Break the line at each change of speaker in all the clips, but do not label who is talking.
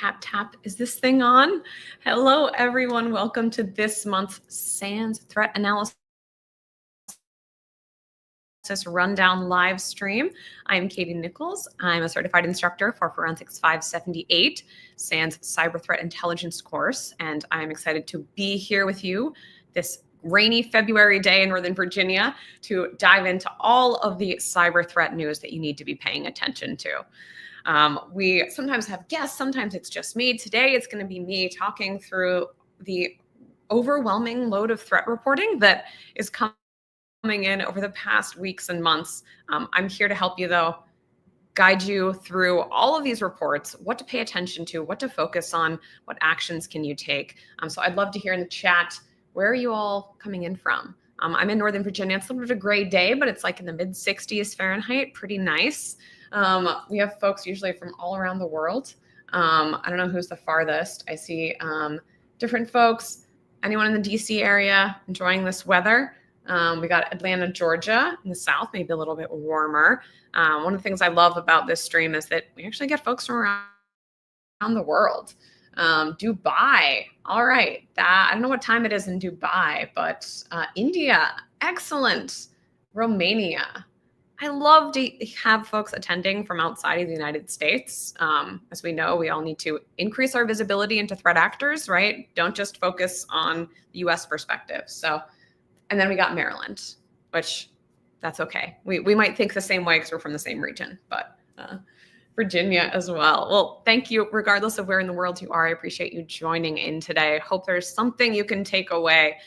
Tap, tap. Is this thing on? Hello, everyone. Welcome to this month's SANS Threat Analysis Rundown live stream. I'm Katie Nichols. I'm a certified instructor for Forensics 578, SANS Cyber Threat Intelligence course, and I'm excited to be here with you this rainy February day in Northern Virginia to dive into all of the cyber threat news that you need to be paying attention to. We sometimes have guests, sometimes it's just me. Today, it's going to be me talking through the overwhelming load of threat reporting that is coming in over the past weeks and months. I'm here to help you, though, guide you through all of these reports, what to pay attention to, what to focus on, what actions can you take. So I'd love to hear in the chat, where are you all coming in from? I'm in Northern Virginia. It's a little bit of a gray day, but it's like in the mid 60s Fahrenheit, pretty nice. We have folks usually from all around the world. I don't know who's the farthest. I see different folks. Anyone in the DC area enjoying this weather? We got Atlanta, Georgia in the south, maybe a little bit warmer. One of the things I love about this stream is that we actually get folks from around the world. Dubai, all right. I don't know what time it is in Dubai, but India, excellent. Romania. I love to have folks attending from outside of the United States. As we know, we all need to increase our visibility into threat actors, right? Don't just focus on the US perspective. So, and then we got Maryland, which that's okay. We might think the same way because we're from the same region, but Virginia as well. Well, thank you, regardless of where in the world you are. I appreciate you joining in today. I hope there's something you can take away.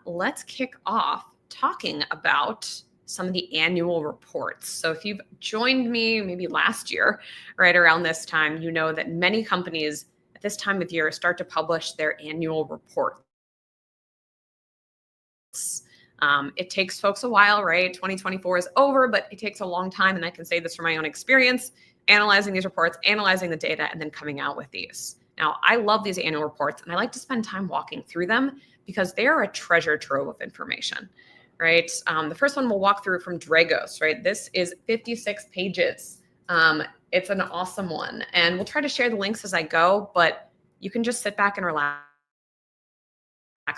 Let's kick off talking about some of the annual reports. So if you've joined me maybe last year, right around this time, you know that many companies at this time of year start to publish their annual reports. It takes folks a while, right? 2024 is over, but it takes a long time. And I can say this from my own experience, analyzing these reports, analyzing the data, and then coming out with these. Now, I love these annual reports, and I like to spend time walking through them because they are a treasure trove of information. Right. The first one we'll walk through from Dragos, right? This is 56 pages. It's an awesome one. And we'll try to share the links as I go, but you can just sit back and relax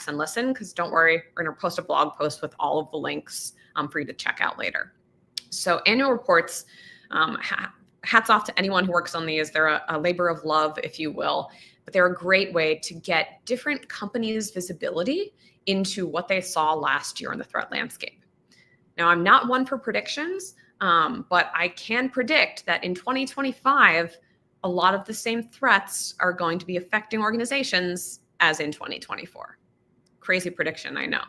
and listen, because don't worry, we're going to post a blog post with all of the links for you to check out later. So annual reports, hats off to anyone who works on these. They're a labor of love, if you will, but they're a great way to get different companies' visibility into what they saw last year in the threat landscape. Now, I'm not one for predictions, but I can predict that in 2025, a lot of the same threats are going to be affecting organizations as in 2024. Crazy prediction, I know.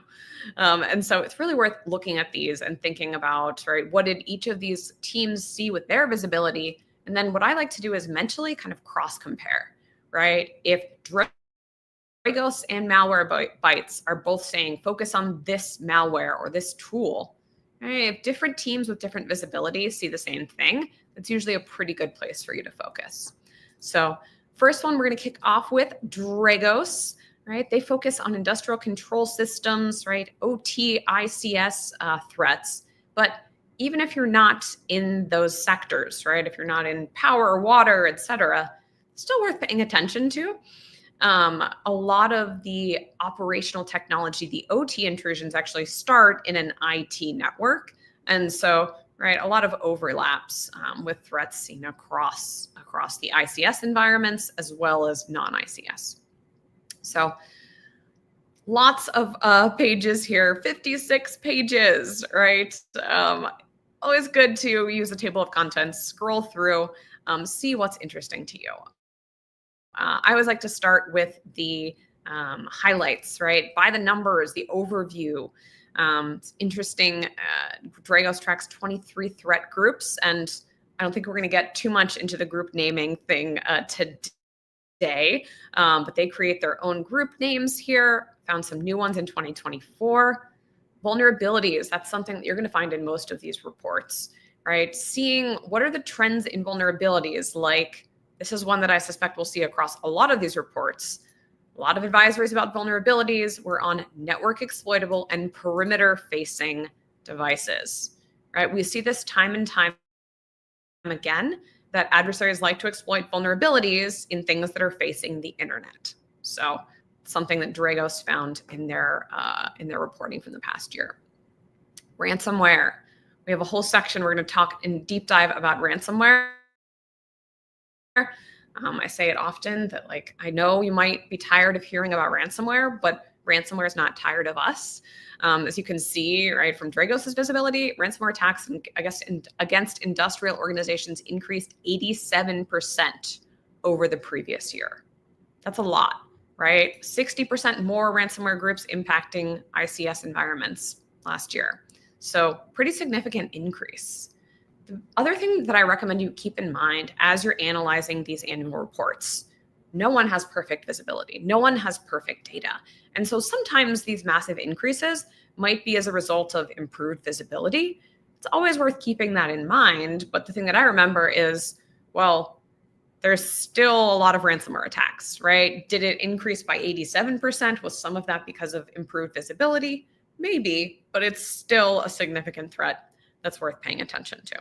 And so it's really worth looking at these and thinking about, right, what did each of these teams see with their visibility? And then what I like to do is mentally kind of cross-compare, right? If Dragos and Malwarebytes are both saying focus on this malware or this tool, right? If different teams with different visibility see the same thing, it's usually a pretty good place for you to focus. So first one, we're going to kick off with Dragos, right? They focus on industrial control systems, right? OT, ICS threats. But even if you're not in those sectors, right? If you're not in power, water, et cetera, still worth paying attention to. A lot of the operational technology, the OT intrusions actually start in an IT network. And so, right, a lot of overlaps with threats seen across the ICS environments as well as non-ICS. So lots of pages here, 56 pages, right? Always good to use the table of contents, scroll through, see what's interesting to you. I always like to start with the highlights, right? By the numbers, the overview. It's interesting. Dragos tracks 23 threat groups, and I don't think we're going to get too much into the group naming thing today, but they create their own group names here. Found some new ones in 2024. Vulnerabilities, that's something that you're going to find in most of these reports, right? Seeing what are the trends in vulnerabilities, like this is one that I suspect we'll see across a lot of these reports. A lot of advisories about vulnerabilities were on network exploitable and perimeter facing devices, right? We see this time and time again. that adversaries like to exploit vulnerabilities in things that are facing the internet. So something that Dragos found in their reporting from the past year. Ransomware. We have a whole section. We're going to talk in deep dive about ransomware. I say it often that, like, I know you might be tired of hearing about ransomware, but ransomware is not tired of us. As you can see, right, from Dragos's visibility, ransomware attacks, I guess, against industrial organizations increased 87% over the previous year. That's a lot, right? 60% more ransomware groups impacting ICS environments last year. So pretty significant increase. The other thing that I recommend you keep in mind as you're analyzing these annual reports, no one has perfect visibility. No one has perfect data. And so sometimes these massive increases might be as a result of improved visibility. It's always worth keeping that in mind. But the thing that I remember is, well, there's still a lot of ransomware attacks, right? Did it increase by 87%? Was some of that because of improved visibility? Maybe, but it's still a significant threat that's worth paying attention to.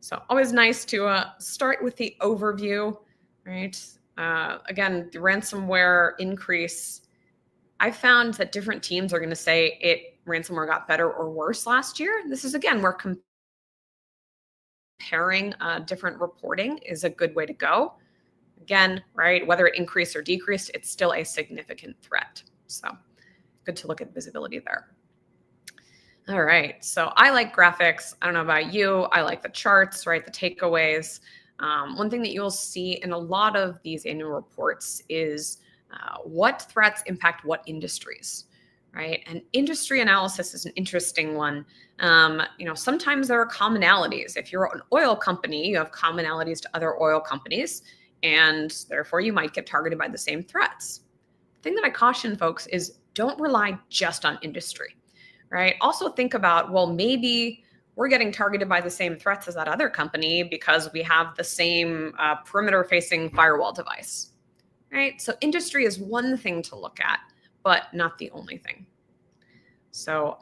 So always nice to start with the overview, right? Again, the ransomware increase, I found that different teams are going to say ransomware got better or worse last year. This is, again, where comparing different reporting is a good way to go. Again, right, whether it increased or decreased, it's still a significant threat. So good to look at visibility there. All right, so I like graphics. I don't know about you. I like the charts, right, the takeaways. One thing that you'll see in a lot of these annual reports is what threats impact what industries, right? And industry analysis is an interesting one. Sometimes there are commonalities. If you're an oil company, you have commonalities to other oil companies, and therefore you might get targeted by the same threats. The thing that I caution folks is don't rely just on industry, right? Also think about, well, maybe we're getting targeted by the same threats as that other company because we have the same perimeter-facing firewall device, right? So industry is one thing to look at, but not the only thing. So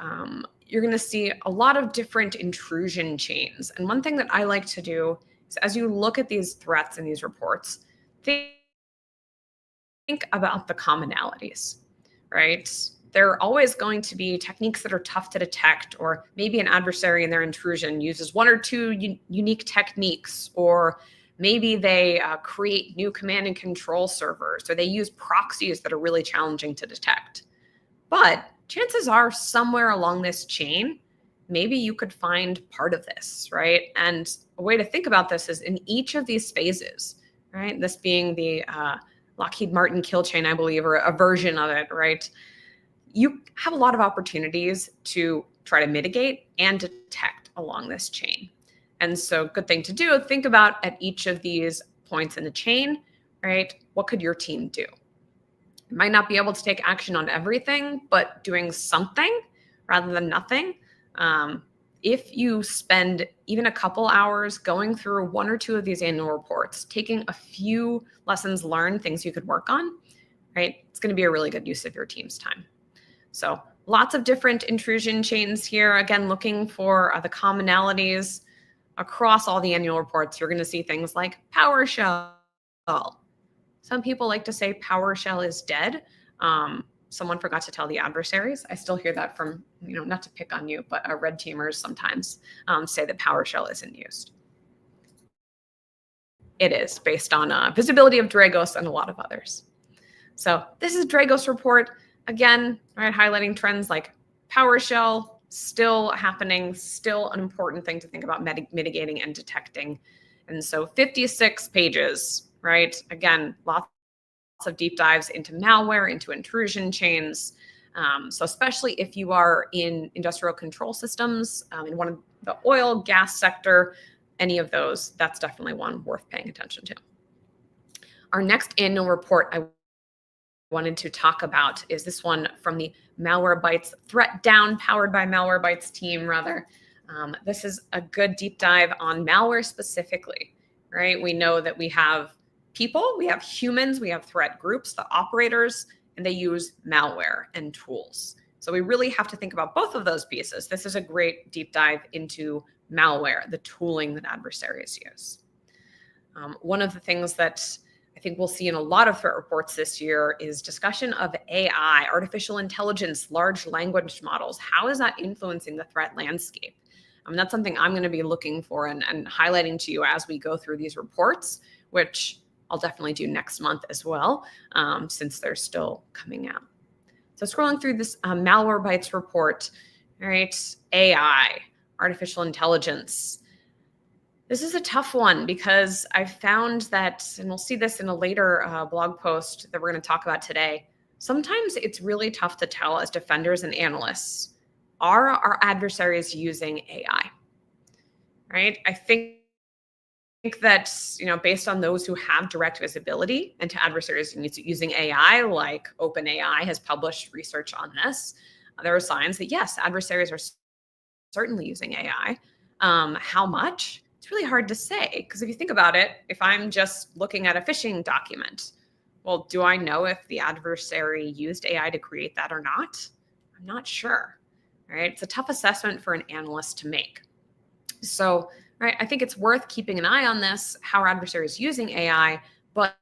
you're going to see a lot of different intrusion chains. And one thing that I like to do is, as you look at these threats in these reports, think about the commonalities, right? There are always going to be techniques that are tough to detect, or maybe an adversary in their intrusion uses one or two unique techniques, or maybe they create new command and control servers, or they use proxies that are really challenging to detect. But chances are somewhere along this chain, maybe you could find part of this, right? And a way to think about this is in each of these phases, right? This being the Lockheed Martin kill chain, I believe, or a version of it, right? You have a lot of opportunities to try to mitigate and detect along this chain. And so good thing to do, think about at each of these points in the chain, right? What could your team do? You might not be able to take action on everything, but doing something rather than nothing. If you spend even a couple hours going through one or two of these annual reports, taking a few lessons learned, things you could work on, right? It's going to be a really good use of your team's time. So lots of different intrusion chains here. Again, looking for the commonalities across all the annual reports. You're going to see things like PowerShell. Some people like to say PowerShell is dead. Someone forgot to tell the adversaries. I still hear that from, not to pick on you, but red teamers sometimes say that PowerShell isn't used. It is, based on visibility of Dragos and a lot of others. So this is Dragos report. Again, right, highlighting trends like PowerShell, still happening, still an important thing to think about mitigating and detecting. And so 56 pages, right? Again, lots of deep dives into malware, into intrusion chains. So especially if you are in industrial control systems, in one of the oil, gas sector, any of those, that's definitely one worth paying attention to. Our next annual report I wanted to talk about is this one from the Malwarebytes Threat Down, powered by Malwarebytes team, rather. This is a good deep dive on malware specifically, right? We know that we have people, we have humans, we have threat groups, the operators, and they use malware and tools. So we really have to think about both of those pieces. This is a great deep dive into malware, the tooling that adversaries use. One of the things that I think we'll see in a lot of threat reports this year is discussion of AI, artificial intelligence, large language models. How is that influencing the threat landscape? That's something I'm going to be looking for and highlighting to you as we go through these reports, which I'll definitely do next month as well, since they're still coming out. So scrolling through this Malwarebytes report, all right, AI, artificial intelligence. This is a tough one because I've found that, and we'll see this in a later blog post that we're going to talk about today, sometimes it's really tough to tell as defenders and analysts, are our adversaries using AI, right? I think that, based on those who have direct visibility into adversaries using AI, like OpenAI has published research on this, there are signs that yes, adversaries are certainly using AI. How much? It's really hard to say, because if you think about it, if I'm just looking at a phishing document, well, do I know if the adversary used AI to create that or not? I'm not sure. Right? It's a tough assessment for an analyst to make. So, right, I think it's worth keeping an eye on this, how our adversary is using AI, but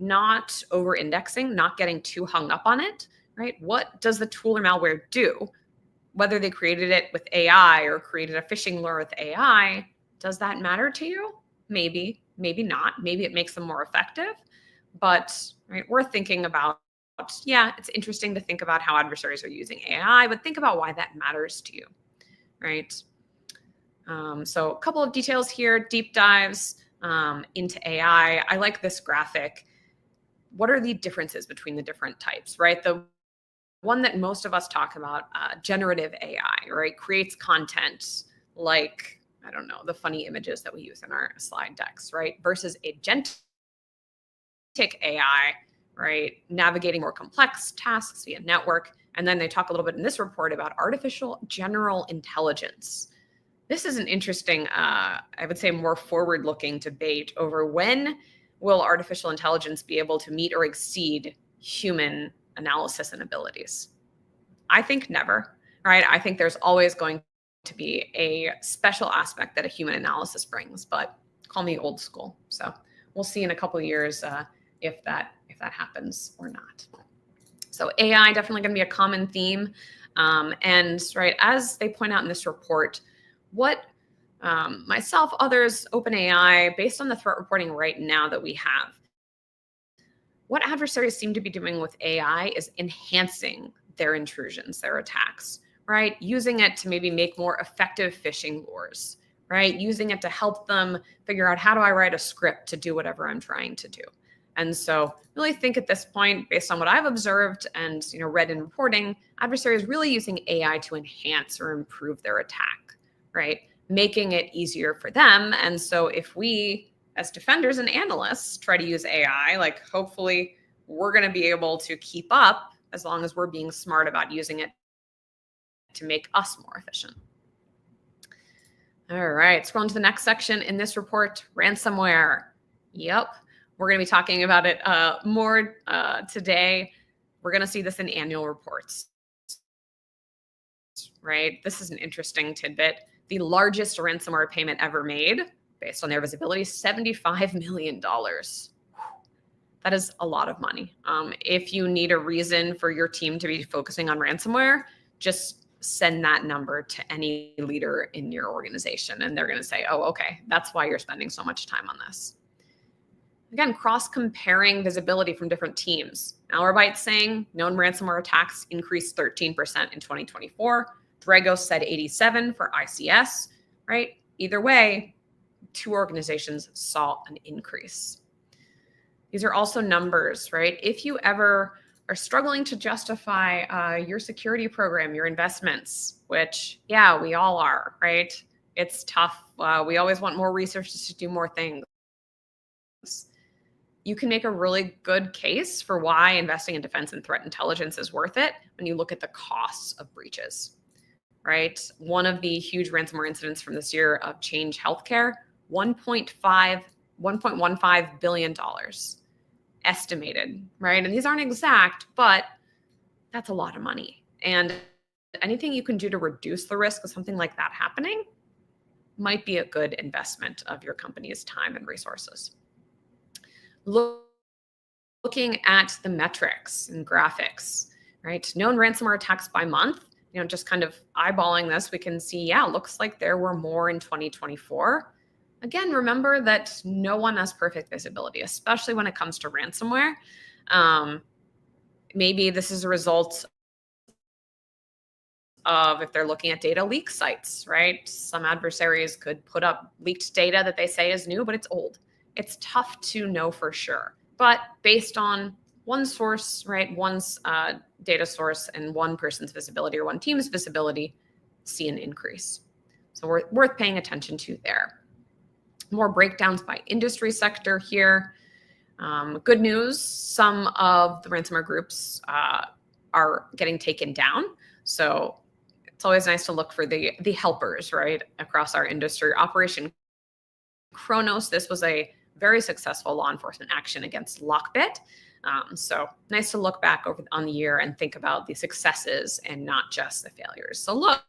not over-indexing, not getting too hung up on it, right? What does the tool or malware do? Whether they created it with AI or created a phishing lure with AI, does that matter to you? Maybe, maybe not. Maybe it makes them more effective, but right, we're thinking about, yeah, it's interesting to think about how adversaries are using AI, but think about why that matters to you, right? So a couple of details here, deep dives into AI. I like this graphic. What are the differences between the different types, right? The one that most of us talk about, generative AI, right? Creates content like, I don't know, the funny images that we use in our slide decks, right? Versus agentic AI, right? Navigating more complex tasks via network. And then they talk a little bit in this report about artificial general intelligence. This is an interesting, I would say, more forward-looking debate over when will artificial intelligence be able to meet or exceed human analysis and abilities. I think never, right? I think there's always going to be a special aspect that a human analysis brings, but call me old school. So we'll see in a couple of years if that happens or not. So AI definitely going to be a common theme. And right, as they point out in this report, what myself, others, OpenAI, based on the threat reporting right now that we have, what adversaries seem to be doing with AI is enhancing their intrusions, their attacks, right? Using it to maybe make more effective phishing lures, right? Using it to help them figure out, how do I write a script to do whatever I'm trying to do? And so really think at this point, based on what I've observed and read in reporting, adversaries really using AI to enhance or improve their attack, right? Making it easier for them. And so if we, as defenders and analysts, try to use AI, like hopefully we're going to be able to keep up as long as we're being smart about using it to make us more efficient. All right, scrolling to the next section in this report, ransomware. Yep, we're going to be talking about it more today. We're going to see this in annual reports, right? This is an interesting tidbit. The largest ransomware payment ever made, based on their visibility, $75 million. That is a lot of money. If you need a reason for your team to be focusing on ransomware, just send that number to any leader in your organization, and they're going to say, oh, okay, that's why you're spending so much time on this. Again, cross-comparing visibility from different teams. Malwarebytes saying known ransomware attacks increased 13% in 2024. Dragos said 87 for ICS, right? Either way, two organizations saw an increase. These are also numbers, right? If you ever are struggling to justify your security program, your investments, which, yeah, we all are, right? It's tough. We always want more researchers to do more things. You can make a really good case for why investing in defense and threat intelligence is worth it when you look at the costs of breaches, right? One of the huge ransomware incidents from this year of Change Healthcare, $1.15 billion estimated, right? And these aren't exact, but that's a lot of money. And anything you can do to reduce the risk of something like that happening, might be a good investment of your company's time and resources. Looking at the metrics and graphics, right? Known ransomware attacks by month, just kind of eyeballing this, we can see, yeah, looks like there were more in 2024. Again, remember that no one has perfect visibility, especially when it comes to ransomware. Maybe this is a result of if they're looking at data leak sites, right? Some adversaries could put up leaked data that they say is new, but it's old. It's tough to know for sure. But based on one source, right, one's data source and one person's visibility or one team's visibility, see an increase. So worth paying attention to there. More breakdowns by industry sector here. Good news, some of the ransomware groups are getting taken down. So it's always nice to look for the helpers, right, across our industry. Operation Kronos, this was a very successful law enforcement action against LockBit. So nice to look back on the year and think about the successes and not just the failures. So look,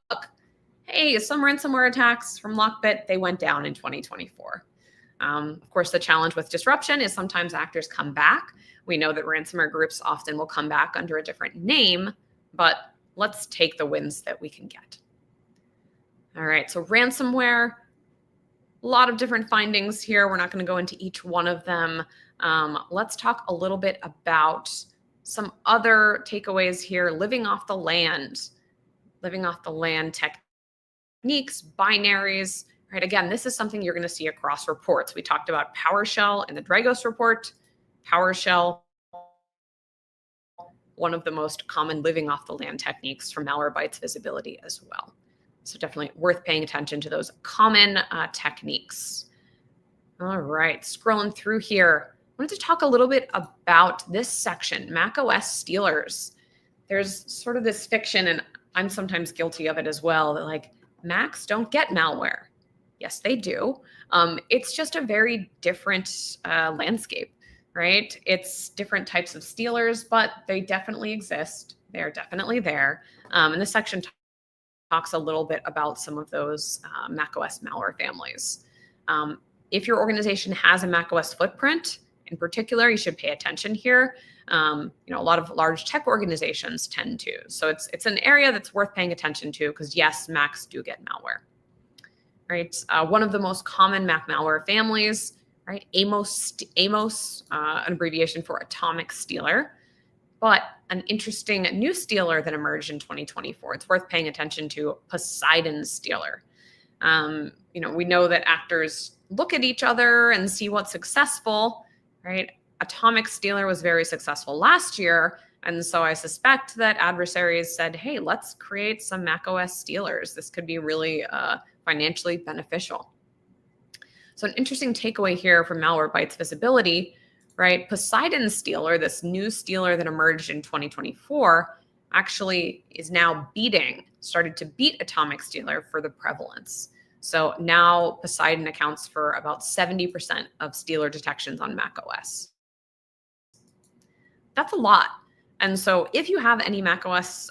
hey, some ransomware attacks from LockBit, they went down in 2024. Of course, the challenge with disruption is sometimes actors come back. We know that ransomware groups often will come back under a different name, but let's take the wins that we can get. All right, so ransomware, a lot of different findings here. We're not going to go into each one of them. Let's talk a little bit about some other takeaways here. Living off the land techniques, binaries, right? Again, this is something you're going to see across reports. We talked about PowerShell in the Dragos report. PowerShell, one of the most common living off the land techniques for Malwarebytes visibility as well. So definitely worth paying attention to those common techniques. All right, scrolling through here, I wanted to talk a little bit about this section, macOS stealers. There's sort of this fiction, and I'm sometimes guilty of it as well, that like Macs don't get malware. Yes, they do. It's just a very different landscape, right? It's different types of stealers, but they definitely exist. They're definitely there. And this section talks a little bit about some of those macOS malware families. If your organization has a macOS footprint, in particular, you should pay attention here. A lot of large tech organizations tend to. So it's an area that's worth paying attention to because yes, Macs do get malware. Right. One of the most common Mac malware families, right? Amos, an abbreviation for atomic stealer. But an interesting new stealer that emerged in 2024, it's worth paying attention to, Poseidon stealer. We know that actors look at each other and see what's successful, right? Atomic stealer was very successful last year. And so I suspect that adversaries said, hey, let's create some macOS stealers. This could be really financially beneficial. So an interesting takeaway here from Malwarebytes visibility, right? Poseidon stealer, this new stealer that emerged in 2024, actually is now started to beat atomic stealer for the prevalence. So now Poseidon accounts for about 70% of stealer detections on macOS. That's a lot. And so if you have any macOS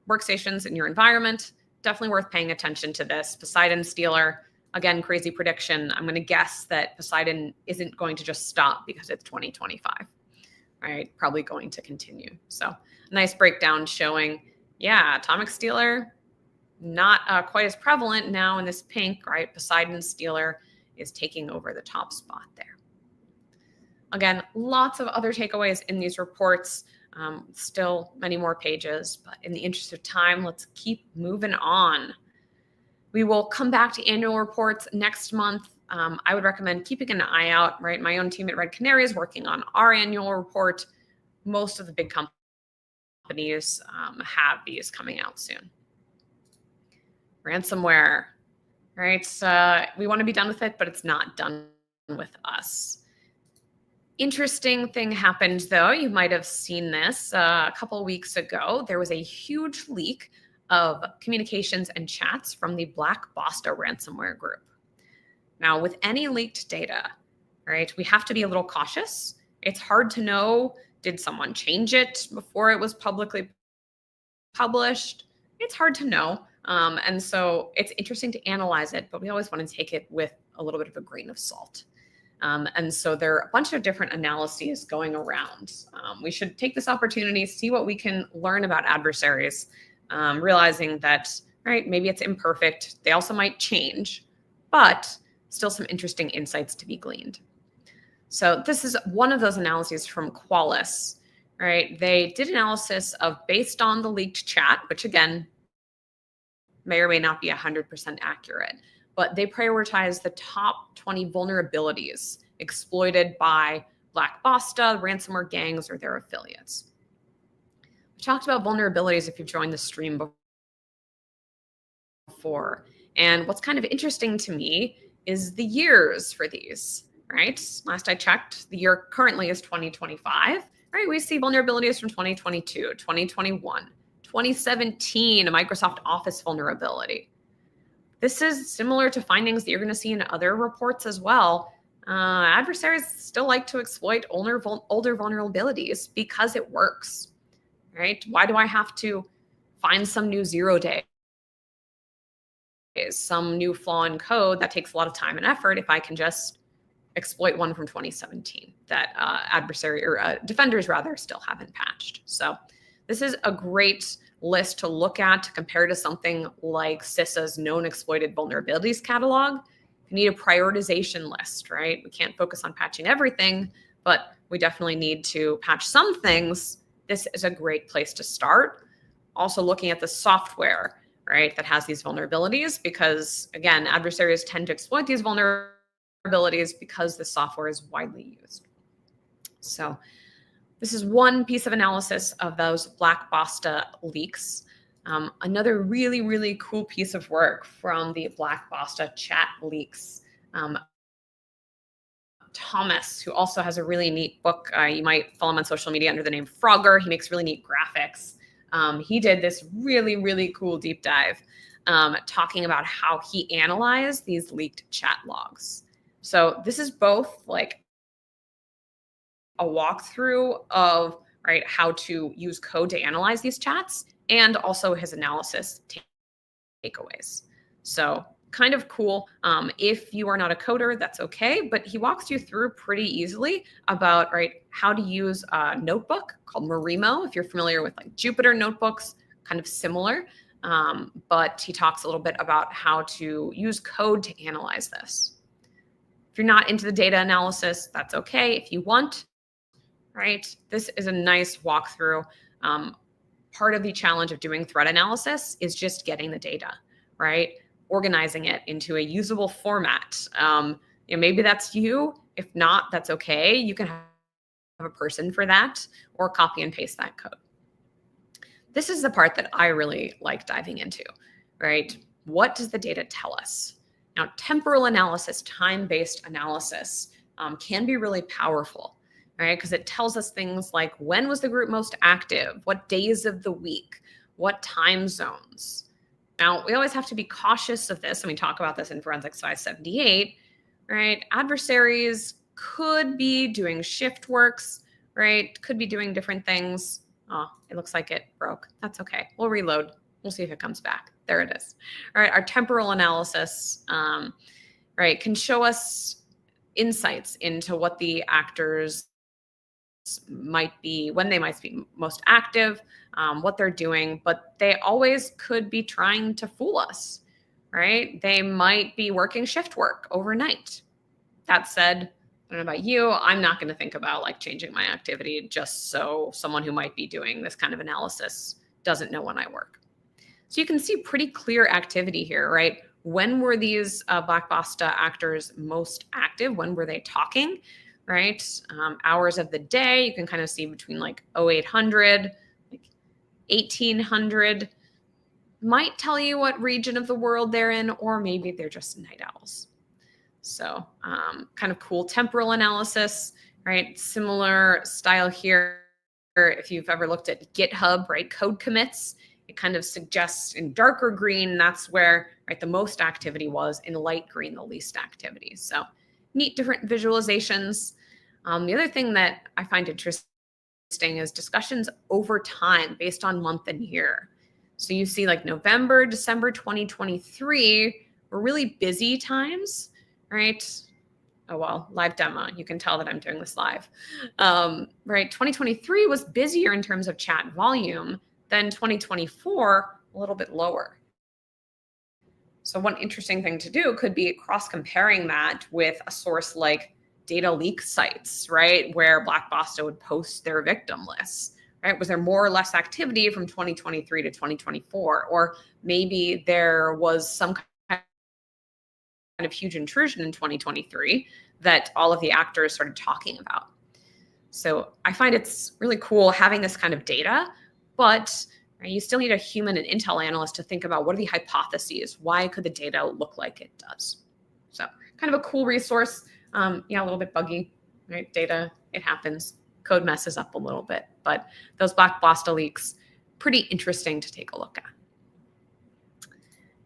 workstations in your environment, definitely worth paying attention to this. Poseidon stealer, again, crazy prediction. I'm going to guess that Poseidon isn't going to just stop because it's 2025, right? Probably going to continue. So a nice breakdown showing, yeah, atomic stealer, not quite as prevalent now in this pink, right? Poseidon stealer is taking over the top spot there. Again, lots of other takeaways in these reports. Still many more pages, but in the interest of time, let's keep moving on. We will come back to annual reports next month. I would recommend keeping an eye out, right? My own team at Red Canary is working on our annual report. Most of the big companies have these coming out soon. Ransomware, right? We want to be done with it, but it's not done with us. Interesting thing happened, though. You might have seen this a couple of weeks ago. There was a huge leak of communications and chats from the Basta ransomware group. Now, with any leaked data, right, we have to be a little cautious. It's hard to know, did someone change it before it was publicly published? It's hard to know. And so it's interesting to analyze it, but we always want to take it with a little bit of a grain of salt. And so there are a bunch of different analyses going around. We should take this opportunity, see what we can learn about adversaries, realizing that, right, maybe it's imperfect. They also might change, but still some interesting insights to be gleaned. So this is one of those analyses from Qualys, right? They did analysis of based on the leaked chat, which again, may or may not be 100% accurate, but they prioritized the top 20 vulnerabilities exploited by Black Basta, ransomware gangs, or their affiliates. We talked about vulnerabilities if you've joined the stream before. And what's kind of interesting to me is the years for these, right? Last I checked, the year currently is 2025, right? We see vulnerabilities from 2022, 2021, 2017, a Microsoft Office vulnerability. This is similar to findings that you're going to see in other reports as well. Adversaries still like to exploit older vulnerabilities because it works, right? Why do I have to find some new 0 day, some new flaw in code that takes a lot of time and effort if I can just exploit one from 2017 that defenders rather still haven't patched? So this is a great list to look at to compare to something like CISA's known exploited vulnerabilities catalog. You need a prioritization list, right? We can't focus on patching everything, but we definitely need to patch some things. This is a great place to start. Also looking at the software, right, that has these vulnerabilities, because again, adversaries tend to exploit these vulnerabilities because the software is widely used. So this is one piece of analysis of those Black Basta leaks. Another really, really cool piece of work from the Black Basta chat leaks. Thomas, who also has a really neat book, you might follow him on social media under the name Frogger. He makes really neat graphics. He did this really, really cool deep dive talking about how he analyzed these leaked chat logs. So this is both like a walkthrough of, right, how to use code to analyze these chats, and also his analysis takeaways. So kind of cool. If you are not a coder, that's okay, but he walks you through pretty easily about, right, how to use a notebook called Marimo. If you're familiar with like Jupyter notebooks, kind of similar, but he talks a little bit about how to use code to analyze this. If you're not into the data analysis, that's okay. If you want, right, this is a nice walkthrough. Part of the challenge of doing threat analysis is just getting the data, right? Organizing it into a usable format. Maybe that's you. If not, that's okay. You can have a person for that or copy and paste that code. This is the part that I really like diving into, right? What does the data tell us? Now, temporal analysis, time-based analysis can be really powerful, right? Because it tells us things like when was the group most active, what days of the week, what time zones. Now, we always have to be cautious of this, and we talk about this in Forensics 578, right? Adversaries could be doing shift works, right? Could be doing different things. Oh, it looks like it broke. That's okay. We'll reload. We'll see if it comes back. There it is. All right, our temporal analysis, right, can show us insights into what the actors might be, when they might be most active, what they're doing, but they always could be trying to fool us, right? They might be working shift work overnight. That said, I don't know about you, I'm not going to think about like changing my activity just so someone who might be doing this kind of analysis doesn't know when I work. So you can see pretty clear activity here, right? When were these Black Basta actors most active? When were they talking? Right? Hours of the day, you can kind of see between like 0800, like 1800, might tell you what region of the world they're in, or maybe they're just night owls. So kind of cool temporal analysis, right? Similar style here. If you've ever looked at GitHub, right? Code commits, it kind of suggests in darker green, that's where, right, the most activity was, in light green, the least activity. So neat different visualizations. The other thing that I find interesting is discussions over time based on month and year. So you see like November, December 2023 were really busy times, right? Oh, well, live demo. You can tell that I'm doing this live. Right, 2023 was busier in terms of chat volume than 2024, a little bit lower. So one interesting thing to do could be cross-comparing that with a source like data leak sites, right, where Black Basta would post their victim lists, right? Was there more or less activity from 2023 to 2024? Or maybe there was some kind of huge intrusion in 2023 that all of the actors started talking about. So I find it's really cool having this kind of data, but right, you still need a human and intel analyst to think about what are the hypotheses? Why could the data look like it does? So kind of a cool resource. Yeah, a little bit buggy, right? Data, it happens. Code messes up a little bit, but those Black Basta leaks, pretty interesting to take a look at.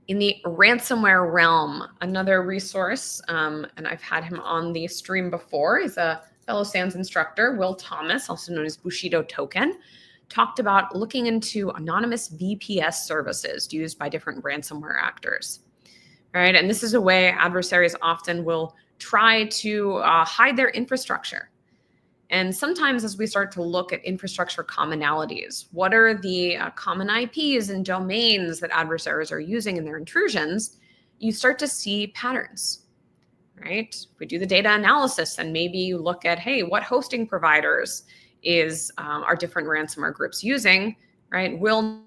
In the ransomware realm, another resource, and I've had him on the stream before. He's a fellow SANS instructor, Will Thomas, also known as Bushido Token, talked about looking into anonymous VPS services used by different ransomware actors. Right, and this is a way adversaries often will try to hide their infrastructure. And sometimes as we start to look at infrastructure commonalities, what are the common IPs and domains that adversaries are using in their intrusions, you start to see patterns, right? If we do the data analysis and maybe you look at, hey, what hosting providers are different ransomware groups using, right? We'll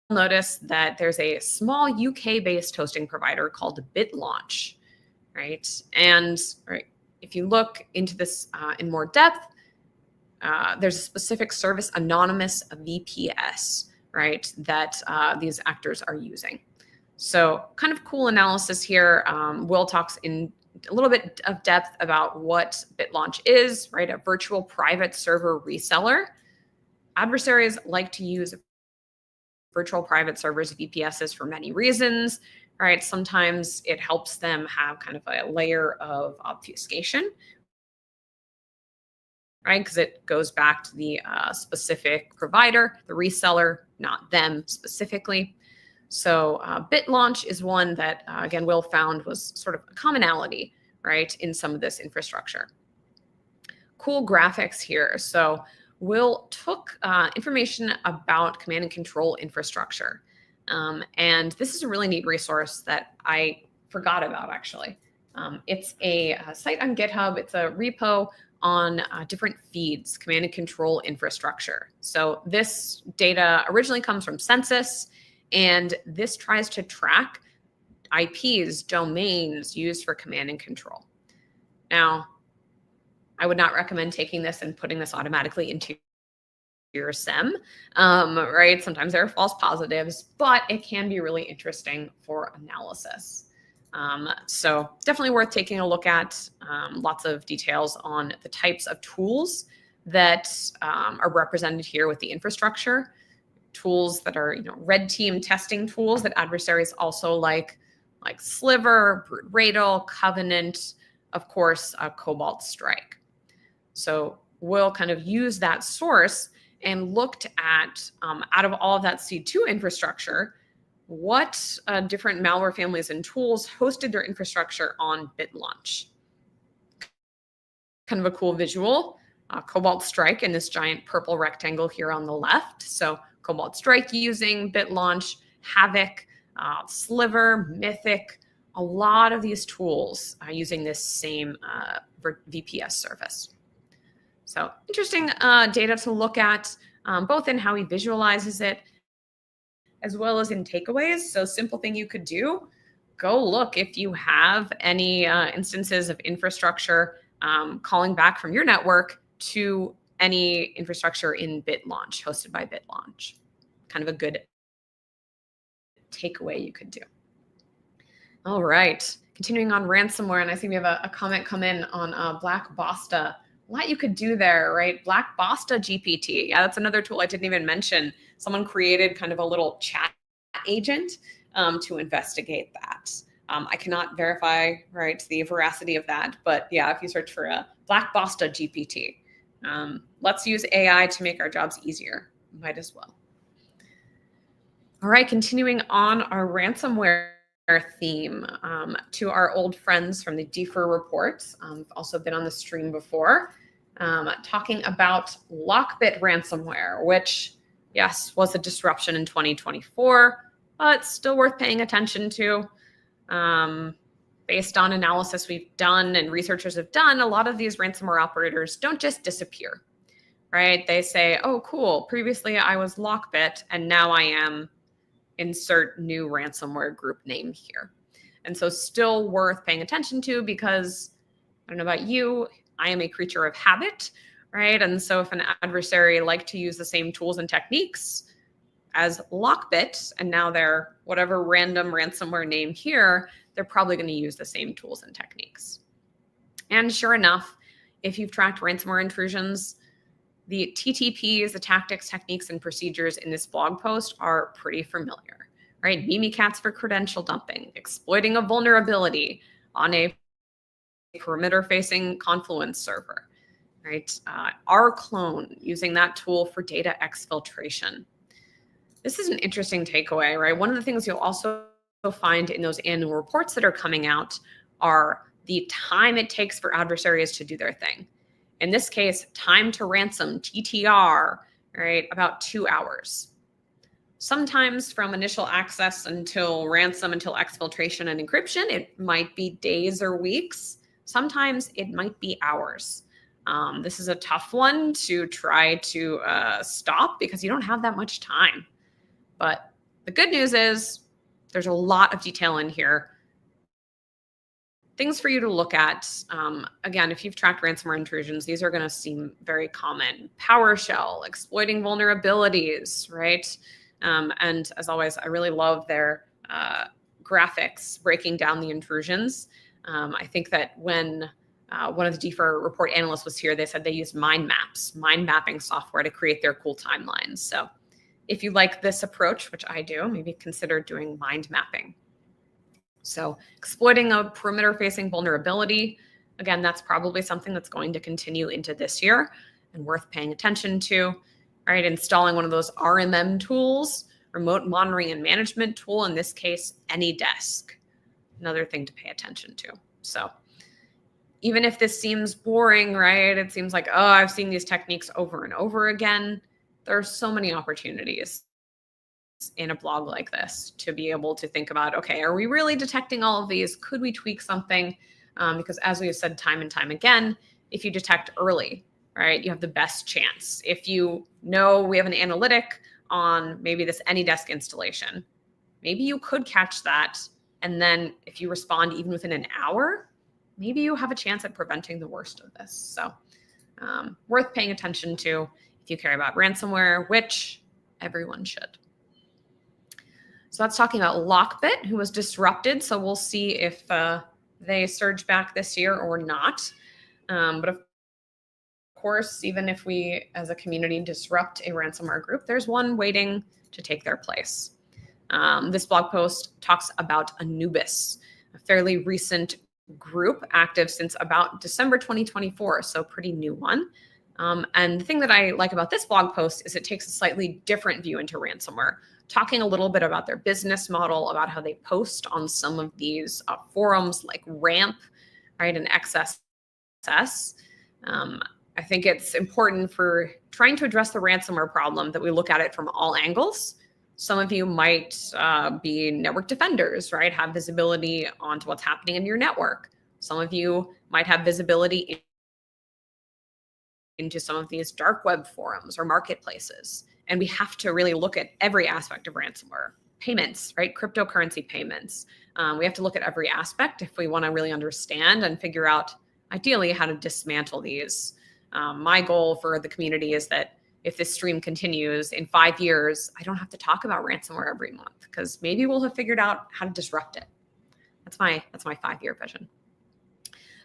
notice that there's a small UK-based hosting provider called BitLaunch, right? And right, if you look into this in more depth, there's a specific service, anonymous VPS, right, that these actors are using. So kind of cool analysis here. Will talks in a little bit of depth about what BitLaunch is, right, a virtual private server reseller. Adversaries like to use virtual private servers, VPSs, for many reasons, right? Sometimes it helps them have kind of a layer of obfuscation, right? Because it goes back to the specific provider, the reseller, not them specifically. So BitLaunch is one that, again, Will found was sort of a commonality, right, in some of this infrastructure. Cool graphics here. So Will took information about command and control infrastructure. And this is a really neat resource that I forgot about, actually. It's a site on GitHub. It's a repo on different feeds, command and control infrastructure. So this data originally comes from Census, and this tries to track IPs, domains used for command and control. Now, I would not recommend taking this and putting this automatically into your SEM, right? Sometimes there are false positives, but it can be really interesting for analysis. So definitely worth taking a look at. Lots of details on the types of tools that are represented here with the infrastructure. Tools that are, red team testing tools that adversaries also like Sliver, Brood Radel, Covenant, of course, Cobalt Strike. So we'll kind of use that source and looked at, out of all of that C2 infrastructure, what different malware families and tools hosted their infrastructure on BitLaunch. Kind of a cool visual. Cobalt Strike in this giant purple rectangle here on the left. So Cobalt Strike using BitLaunch, Havoc, Sliver, Mythic, a lot of these tools using this same VPS service. So interesting data to look at, both in how he visualizes it, as well as in takeaways. So simple thing you could do, go look if you have any instances of infrastructure calling back from your network to any infrastructure in BitLaunch, hosted by BitLaunch. Kind of a good takeaway you could do. All right, continuing on ransomware, and I see we have a comment come in on Black Basta. A lot you could do there, right? Black Basta GPT. Yeah, that's another tool I didn't even mention. Someone created kind of a little chat agent to investigate that. I cannot verify, right, the veracity of that, but yeah, if you search for a Black Basta GPT, let's use AI to make our jobs easier. Might as well. All right, continuing on our ransomware theme, to our old friends from the DFIR reports. I've also been on the stream before, talking about LockBit ransomware, which, yes, was a disruption in 2024, but still worth paying attention to. Based on analysis we've done and researchers have done, a lot of these ransomware operators don't just disappear, right? They say, oh, cool, previously I was LockBit and now I am insert new ransomware group name here. And so still worth paying attention to, because I don't know about you, I am a creature of habit, right? And so if an adversary liked to use the same tools and techniques as LockBit, and now they're whatever random ransomware name here, they're probably going to use the same tools and techniques. And sure enough, if you've tracked ransomware intrusions, the TTPs, the tactics, techniques, and procedures in this blog post are pretty familiar, right? Mimikatz for credential dumping, exploiting a vulnerability on a perimeter-facing Confluence server, right? rclone, using that tool for data exfiltration. This is an interesting takeaway, right? One of the things you'll also find in those annual reports that are coming out are the time it takes for adversaries to do their thing. In this case, time to ransom, TTR, right, about 2 hours. Sometimes from initial access until ransom, until exfiltration and encryption, it might be days or weeks. Sometimes it might be hours. This is a tough one to try to stop because you don't have that much time. But the good news is there's a lot of detail in here. Things for you to look at. Again, if you've tracked ransomware intrusions, these are going to seem very common. PowerShell, exploiting vulnerabilities, right? And as always, I really love their graphics breaking down the intrusions. I think that when one of the DFIR report analysts was here, they said they used mind mapping software to create their cool timelines. So if you like this approach, which I do, maybe consider doing mind mapping. So exploiting a perimeter-facing vulnerability, again, that's probably something that's going to continue into this year and worth paying attention to, right? Installing one of those RMM tools, remote monitoring and management tool, in this case, AnyDesk, another thing to pay attention to. So even if this seems boring, right? It seems like, oh, I've seen these techniques over and over again. There are so many opportunities in a blog like this to be able to think about, okay, are we really detecting all of these? Could we tweak something? Because as we have said time and time again, if you detect early, right, you have the best chance. If you know we have an analytic on maybe this AnyDesk installation, maybe you could catch that. And then if you respond even within an hour, maybe you have a chance at preventing the worst of this. So worth paying attention to if you care about ransomware, which everyone should. So that's talking about LockBit, who was disrupted. So we'll see if they surge back this year or not. But of course, even if we as a community disrupt a ransomware group, there's one waiting to take their place. This blog post talks about Anubis, a fairly recent group, active since about December 2024, so pretty new one. And the thing that I like about this blog post is it takes a slightly different view into ransomware, talking a little bit about their business model, about how they post on some of these forums like Ramp, right, and XSS. I think it's important for trying to address the ransomware problem that we look at it from all angles. Some of you might be network defenders, right, have visibility onto what's happening in your network. Some of you might have visibility into some of these dark web forums or marketplaces. And we have to really look at every aspect of ransomware. Payments, right? Cryptocurrency payments. We have to look at every aspect if we want to really understand and figure out, ideally, how to dismantle these. My goal for the community is that if this stream continues in 5 years, I don't have to talk about ransomware every month because maybe we'll have figured out how to disrupt it. That's my 5-year vision.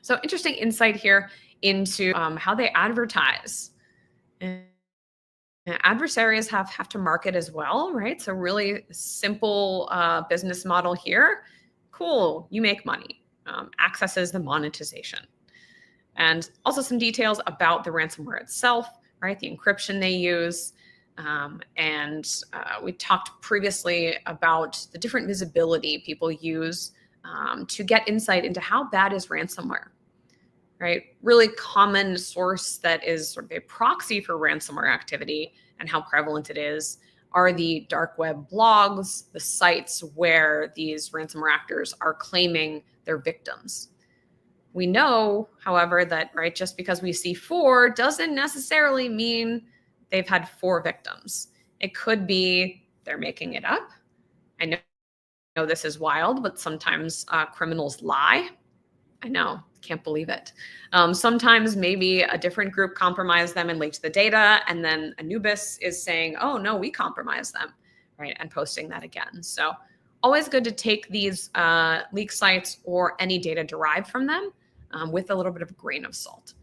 So interesting insight here into how they advertise. And adversaries have to market as well, right? So really simple business model here. Cool, you make money. Accesses the monetization. And also some details about the ransomware itself, right? The encryption they use. We talked previously about the different visibility people use to get insight into how bad is ransomware, right? Really common source that is sort of a proxy for ransomware activity and how prevalent it is are the dark web blogs, the sites where these ransomware actors are claiming their victims. We know, however, that just because we see 4 doesn't necessarily mean they've had 4 victims. It could be they're making it up. I know this is wild, but sometimes criminals lie. I know, can't believe it. Sometimes maybe a different group compromised them and leaked the data, and then Anubis is saying, oh no, we compromised them, right? And posting that again. So always good to take these leak sites or any data derived from them with a little bit of a grain of salt.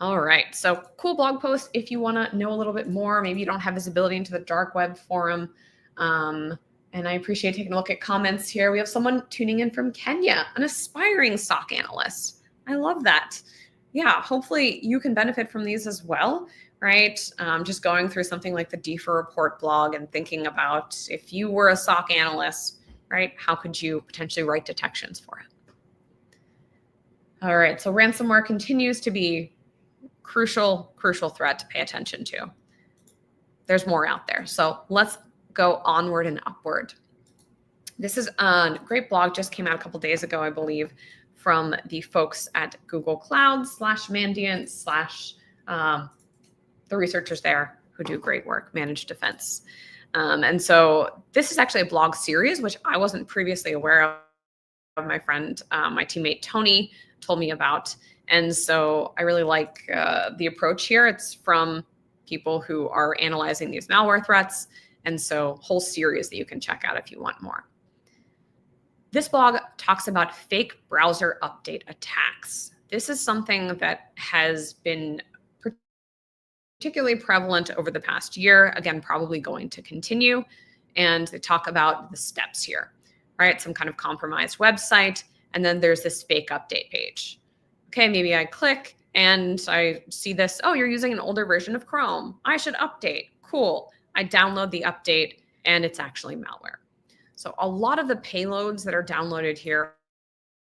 All right, so cool blog post if you want to know a little bit more. Maybe you don't have visibility into the dark web forum. And I appreciate taking a look at comments here. We have someone tuning in from Kenya, an aspiring SOC analyst. I love that. Yeah, hopefully you can benefit from these as well, right? Just going through something like the DFIR report blog and thinking about if you were a SOC analyst, right? How could you potentially write detections for it? All right, so ransomware continues to be crucial threat to pay attention to. There's more out there. So let's go onward and upward. This is a great blog, just came out a couple days ago, I believe, from the folks at Google Cloud /Mandiant / the researchers there who do great work, managed defense. And so this is actually a blog series, which I wasn't previously aware of. My friend, my teammate Tony told me about. And so I really like the approach here. It's from people who are analyzing these malware threats. And so whole series that you can check out if you want more. This blog talks about fake browser update attacks. This is something that has been particularly prevalent over the past year, again, probably going to continue. And they talk about the steps here, right? Some kind of compromised website, and then there's this fake update page. Okay, maybe I click and I see this, oh, you're using an older version of Chrome. I should update. Cool. I download the update and it's actually malware. So a lot of the payloads that are downloaded here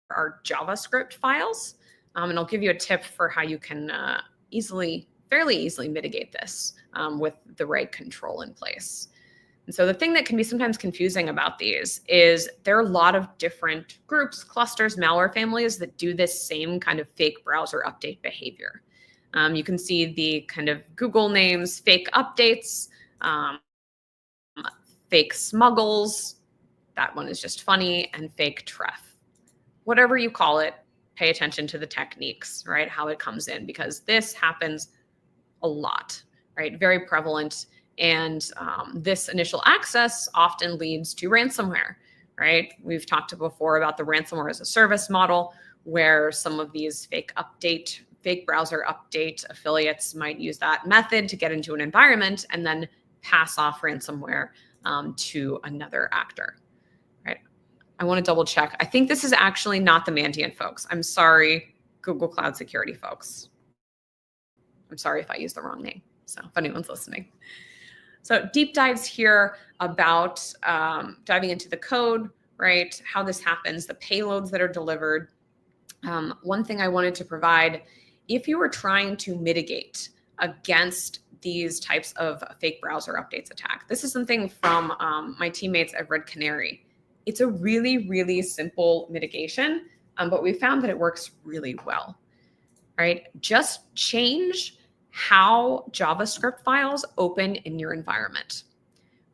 are JavaScript files. And I'll give you a tip for how you can fairly easily mitigate this with the right control in place. And so the thing that can be sometimes confusing about these is there are a lot of different groups, clusters, malware families that do this same kind of fake browser update behavior. You can see the kind of Google names, fake updates, fake smuggles, that one is just funny, and fake tref. Whatever you call it, pay attention to the techniques, right? How it comes in, because this happens a lot, right? Very prevalent. And this initial access often leads to ransomware, right? We've talked before about the ransomware as a service model, where some of these fake browser update affiliates might use that method to get into an environment and then pass off ransomware to another actor, right? I want to double check. I think this is actually not the Mandiant folks. I'm sorry, Google Cloud Security folks. I'm sorry if I used the wrong name. So if anyone's listening. So deep dives here about diving into the code, right? How this happens, the payloads that are delivered. One thing I wanted to provide, if you were trying to mitigate against these types of fake browser updates attack, this is something from my teammates at Red Canary. It's a really, really simple mitigation, but we found that it works really well, right? Just change how JavaScript files open in your environment,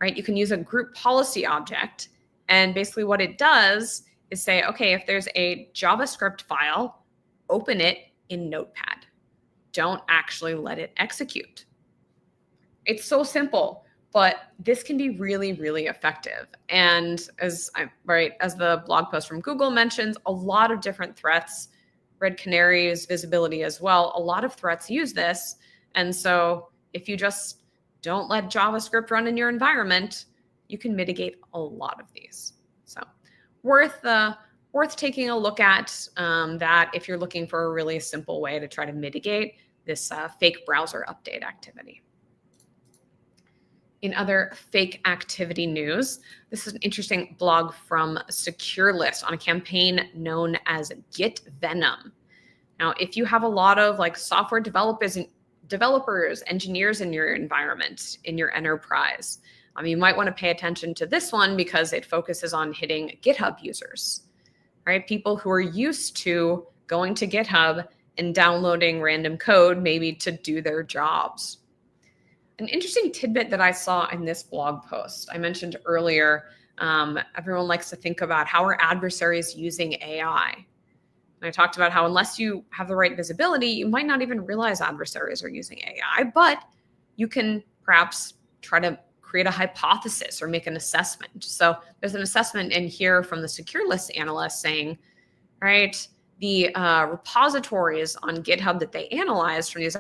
right? You can use a group policy object, and basically what it does is say, okay, if there's a JavaScript file, open it in Notepad. Don't actually let it execute. It's so simple, but this can be really, really effective. And as the blog post from Google mentions, a lot of different threats, Red Canary's visibility as well, a lot of threats use this. And so if you just don't let JavaScript run in your environment, you can mitigate a lot of these. So worth taking a look at that if you're looking for a really simple way to try to mitigate this fake browser update activity. In other fake activity news, this is an interesting blog from SecureList on a campaign known as Git Venom. Now, if you have a lot of like software developers, engineers in your environment, in your enterprise, you might want to pay attention to this one because it focuses on hitting GitHub users, right? People who are used to going to GitHub and downloading random code, maybe to do their jobs. An interesting tidbit that I saw in this blog post, I mentioned earlier, everyone likes to think about how are adversaries using AI. And I talked about how unless you have the right visibility, you might not even realize adversaries are using AI, but you can perhaps try to create a hypothesis or make an assessment. So there's an assessment in here from the SecureList analyst saying, right, the repositories on GitHub that they analyzed from these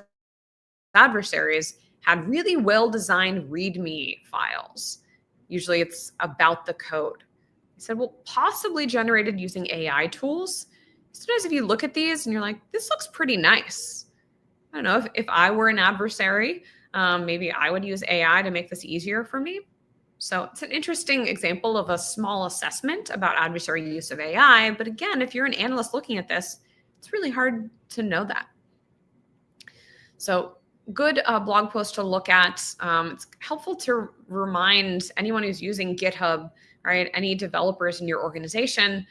adversaries had really well-designed README files. Usually it's about the code. He said, well, possibly generated using AI tools. Sometimes if you look at these and you're like, this looks pretty nice. I don't know, if I were an adversary, maybe I would use AI to make this easier for me. So it's an interesting example of a small assessment about adversary use of AI. But again, if you're an analyst looking at this, it's really hard to know that. So good blog post to look at. It's helpful to remind anyone who's using GitHub, right? Any developers in your organization,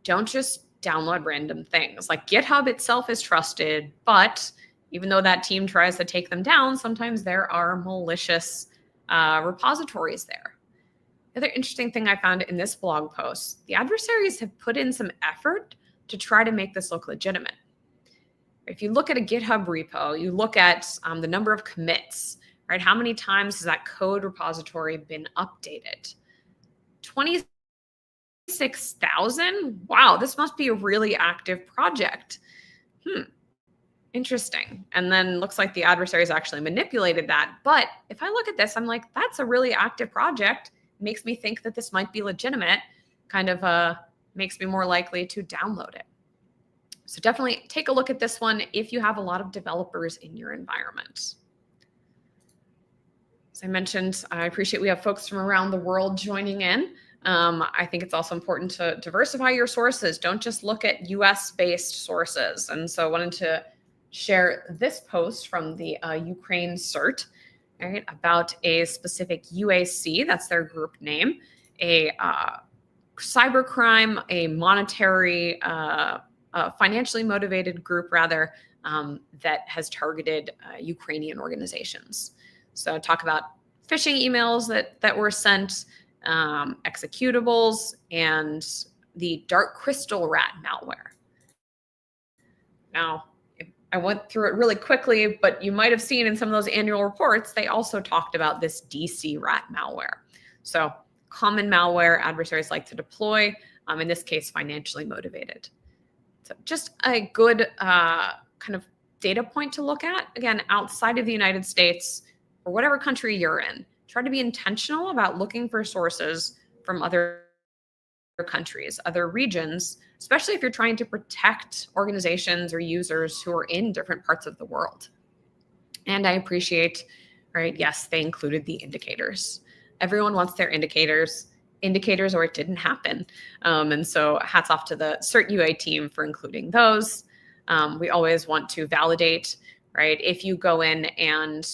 don't just download random things. Like GitHub itself is trusted, but even though that team tries to take them down, sometimes there are malicious repositories there. The other interesting thing I found in this blog post, the adversaries have put in some effort to try to make this look legitimate. If you look at a GitHub repo, you look at the number of commits, right? How many times has that code repository been updated? 26,000? Wow, this must be a really active project. Interesting. And then looks like the adversaries actually manipulated that. But if I look at this, I'm like, that's a really active project. It makes me think that this might be legitimate, kind of makes me more likely to download it. So definitely take a look at this one if you have a lot of developers in your environment. As I mentioned, I appreciate we have folks from around the world joining in. I think it's also important to diversify your sources. Don't just look at US-based sources. And so I wanted to share this post from the Ukraine CERT, right, about a specific UAC, that's their group name, a cybercrime, a monetary financially motivated group, rather, that has targeted Ukrainian organizations. So talk about phishing emails that were sent, executables, and the dark crystal rat malware. Now, I went through it really quickly, but you might have seen in some of those annual reports, they also talked about this DC rat malware. So common malware adversaries like to deploy, in this case, financially motivated. So just a good kind of data point to look at. Again, outside of the United States or whatever country you're in, try to be intentional about looking for sources from other countries, other regions, especially if you're trying to protect organizations or users who are in different parts of the world. And I appreciate, right, yes, they included the indicators. Everyone wants their indicators or it didn't happen. And so hats off to the CERT-UA team for including those. We always want to validate, right? If you go in and,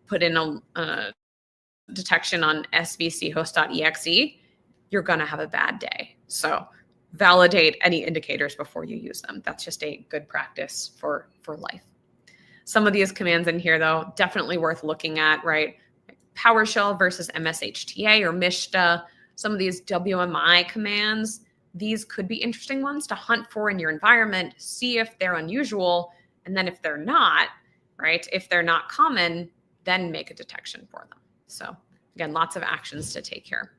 put in a detection on svchost.exe, you're going to have a bad day. So validate any indicators before you use them. That's just a good practice for life. Some of these commands in here, though, definitely worth looking at, right? PowerShell versus MSHTA or MISHTA. Some of these WMI commands, these could be interesting ones to hunt for in your environment, see if they're unusual, and then if they're not, right? If they're not common, then make a detection for them. So again, lots of actions to take here.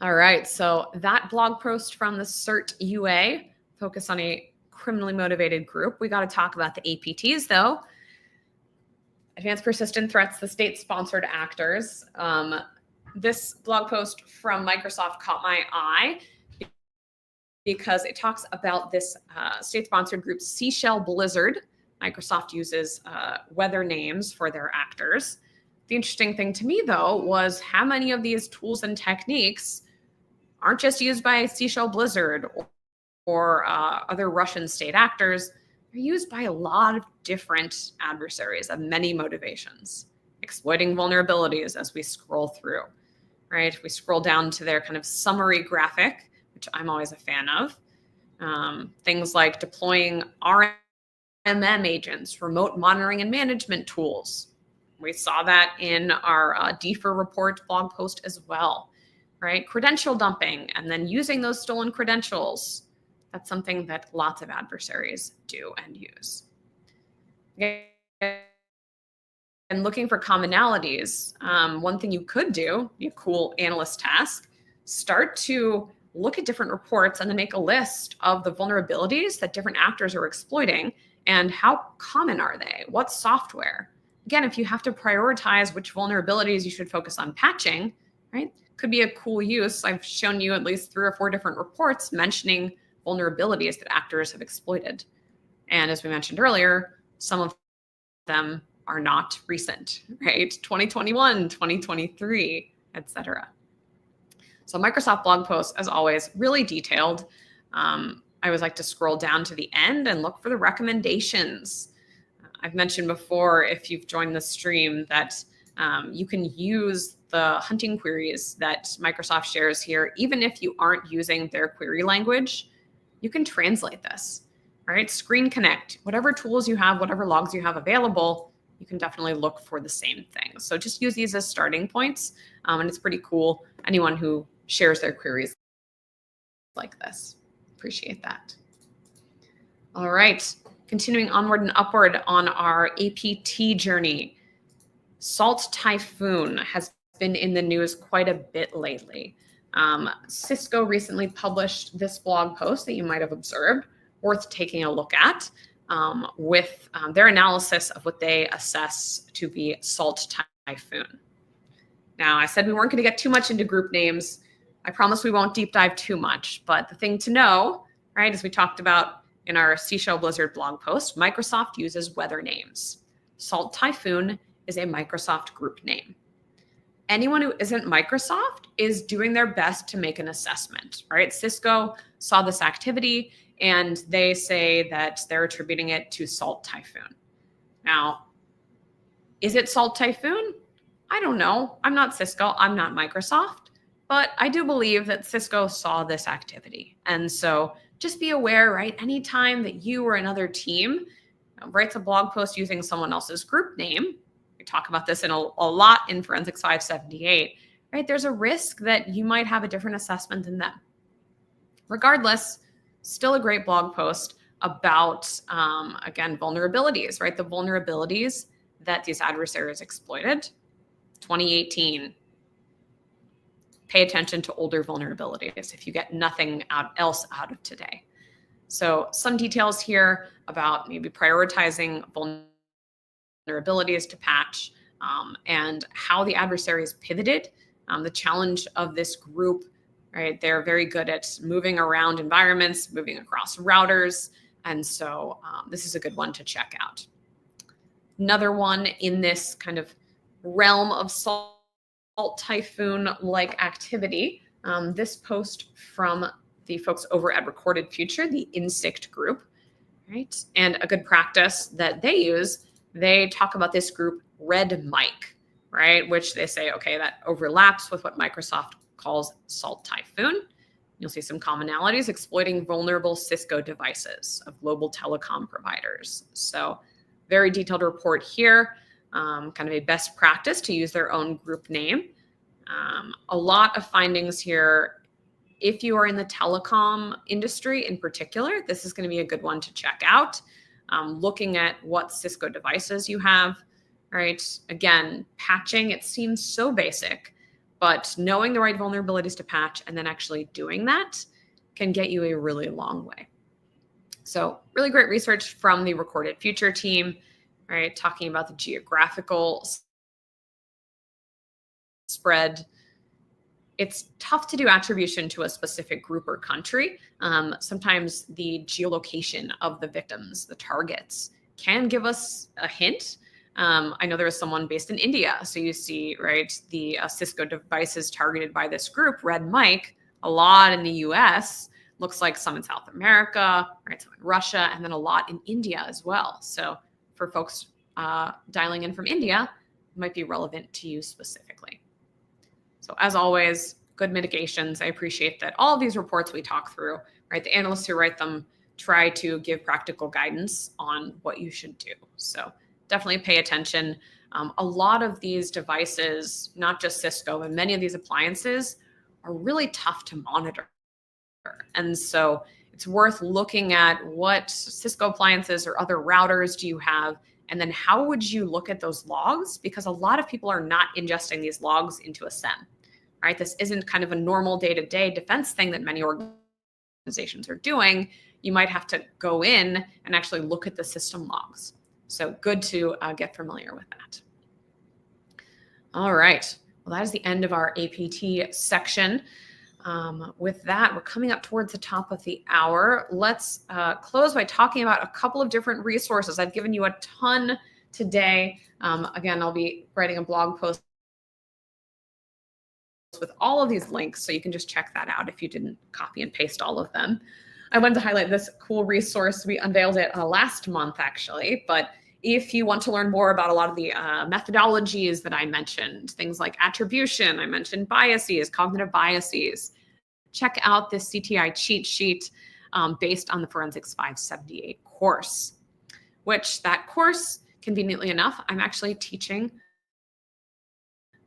All right, so that blog post from the CERT-UA, focus on a criminally motivated group. We got to talk about the APTs, though. Advanced Persistent Threats, the state-sponsored actors. This blog post from Microsoft caught my eye because it talks about this state-sponsored group, Seashell Blizzard. Microsoft uses weather names for their actors. The interesting thing to me, though, was how many of these tools and techniques aren't just used by Seashell Blizzard or other Russian state actors. They're used by a lot of different adversaries of many motivations, exploiting vulnerabilities as we scroll through, right? We scroll down to their kind of summary graphic, which I'm always a fan of. Things like deploying RMM agents, remote monitoring and management tools. We saw that in our DFIR report blog post as well, right? Credential dumping and then using those stolen credentials. That's something that lots of adversaries do and use. And looking for commonalities, one thing you could do, a cool analyst task, start to look at different reports and then make a list of the vulnerabilities that different actors are exploiting and how common are they? What software? Again, if you have to prioritize which vulnerabilities you should focus on patching, right? Could be a cool use. I've shown you at least 3 or 4 different reports mentioning vulnerabilities that actors have exploited. And as we mentioned earlier, some of them are not recent, right? 2021, 2023, etc. So Microsoft blog posts, as always, really detailed. I always like to scroll down to the end and look for the recommendations. I've mentioned before, if you've joined the stream, that you can use the hunting queries that Microsoft shares here. Even if you aren't using their query language, you can translate this, right? Screen Connect, whatever tools you have, whatever logs you have available, you can definitely look for the same thing. So just use these as starting points. And it's pretty cool. Anyone who shares their queries like this, appreciate that. All right. Continuing onward and upward on our APT journey, Salt Typhoon has been in the news quite a bit lately. Cisco recently published this blog post that you might have observed, worth taking a look at, with their analysis of what they assess to be Salt Typhoon. Now, I said we weren't going to get too much into group names. I promise we won't deep dive too much, but the thing to know, right, as we talked about in our Seashell Blizzard blog post, Microsoft uses weather names. Salt Typhoon is a Microsoft group name. Anyone who isn't Microsoft is doing their best to make an assessment, right? Cisco saw this activity and they say that they're attributing it to Salt Typhoon. Now, is it Salt Typhoon? I don't know. I'm not Cisco. I'm not Microsoft. But I do believe that Cisco saw this activity. And so just be aware, right? Anytime that you or another team writes a blog post using someone else's group name, we talk about this in a lot in Forensics 578, right? There's a risk that you might have a different assessment than them. Regardless, still a great blog post about, again, vulnerabilities, right? The vulnerabilities that these adversaries exploited. 2018. Pay attention to older vulnerabilities if you get nothing else out of today. So some details here about maybe prioritizing vulnerabilities to patch and how the adversaries pivoted. The challenge of this group, right? They're very good at moving around environments, moving across routers. And so this is a good one to check out. Another one in this kind of realm of Salt Typhoon-like activity, this post from the folks over at Recorded Future, the Insect group, right? And a good practice that they use, they talk about this group Red Mike, right? Which they say, okay, that overlaps with what Microsoft calls Salt Typhoon. You'll see some commonalities, exploiting vulnerable Cisco devices of global telecom providers. So very detailed report here. Kind of a best practice to use their own group name. A lot of findings here. If you are in the telecom industry in particular, this is going to be a good one to check out. Looking at what Cisco devices you have, right? Again, patching, it seems so basic, but knowing the right vulnerabilities to patch and then actually doing that can get you a really long way. So really great research from the Recorded Future team. Right, talking about the geographical spread. It's tough to do attribution to a specific group or country. Sometimes the geolocation of the victims, the targets, can give us a hint. I know there was someone based in India. So you see, right, the Cisco devices targeted by this group, Red Mike, a lot in the US, looks like some in South America, right, some in Russia, and then a lot in India as well. So for folks dialing in from India, it might be relevant to you specifically. So as always, good mitigations. I appreciate that all of these reports we talk through, right, the analysts who write them try to give practical guidance on what you should do. So definitely pay attention. A lot of these devices, not just Cisco, but many of these appliances are really tough to monitor. And so it's worth looking at what Cisco appliances or other routers do you have, and then how would you look at those logs? Because a lot of people are not ingesting these logs into a SIEM, right? This isn't kind of a normal day-to-day defense thing that many organizations are doing. You might have to go in and actually look at the system logs. So good to get familiar with that. All right. Well, that is the end of our APT section. With that, we're coming up towards the top of the hour. Let's close by talking about a couple of different resources. I've given you a ton today. Again, I'll be writing a blog post with all of these links, so you can just check that out if you didn't copy and paste all of them. I wanted to highlight this cool resource. We unveiled it last month, actually, but if you want to learn more about a lot of the methodologies that I mentioned, things like attribution, I mentioned biases, cognitive biases, check out this CTI cheat sheet based on the Forensics 578 course, which that course, conveniently enough, I'm actually teaching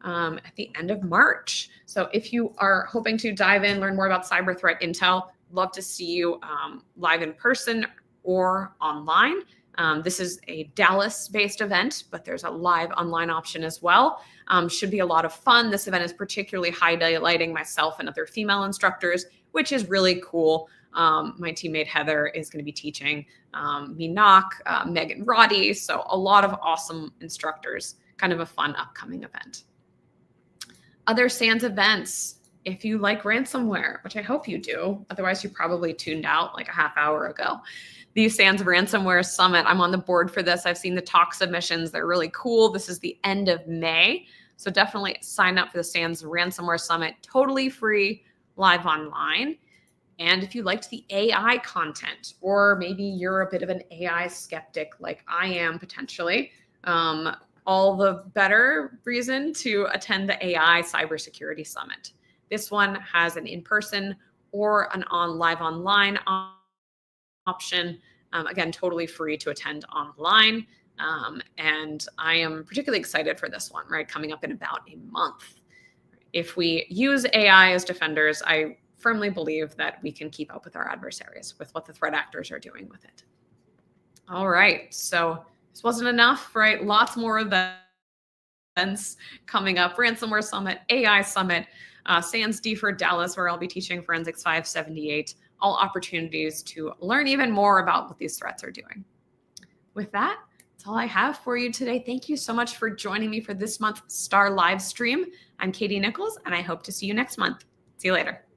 at the end of March. So if you are hoping to dive in, learn more about cyber threat intel, love to see you live in person or online. This is a Dallas-based event, but there's a live online option as well. Should be a lot of fun. This event is particularly highlighting myself and other female instructors, which is really cool. My teammate Heather is going to be teaching, me Megan Roddy. So a lot of awesome instructors, kind of a fun upcoming event. Other SANS events. If you like ransomware, which I hope you do, otherwise you probably tuned out like a half hour ago. The SANS Ransomware Summit, I'm on the board for this. I've seen the talk submissions. They're really cool. This is the end of May. So definitely sign up for the SANS Ransomware Summit, totally free, live online. And if you liked the AI content, or maybe you're a bit of an AI skeptic like I am potentially, all the better reason to attend the AI Cybersecurity Summit. This one has an in-person or an live online option. Again, totally free to attend online. And I am particularly excited for this one, right? Coming up in about a month. If we use AI as defenders, I firmly believe that we can keep up with our adversaries, with what the threat actors are doing with it. All right, so this wasn't enough, right? Lots more events coming up. Ransomware Summit, AI Summit, SANS for Dallas, where I'll be teaching Forensics 578, all opportunities to learn even more about what these threats are doing. With that, that's all I have for you today. Thank you so much for joining me for this month's STAR live stream. I'm Katie Nichols, and I hope to see you next month. See you later.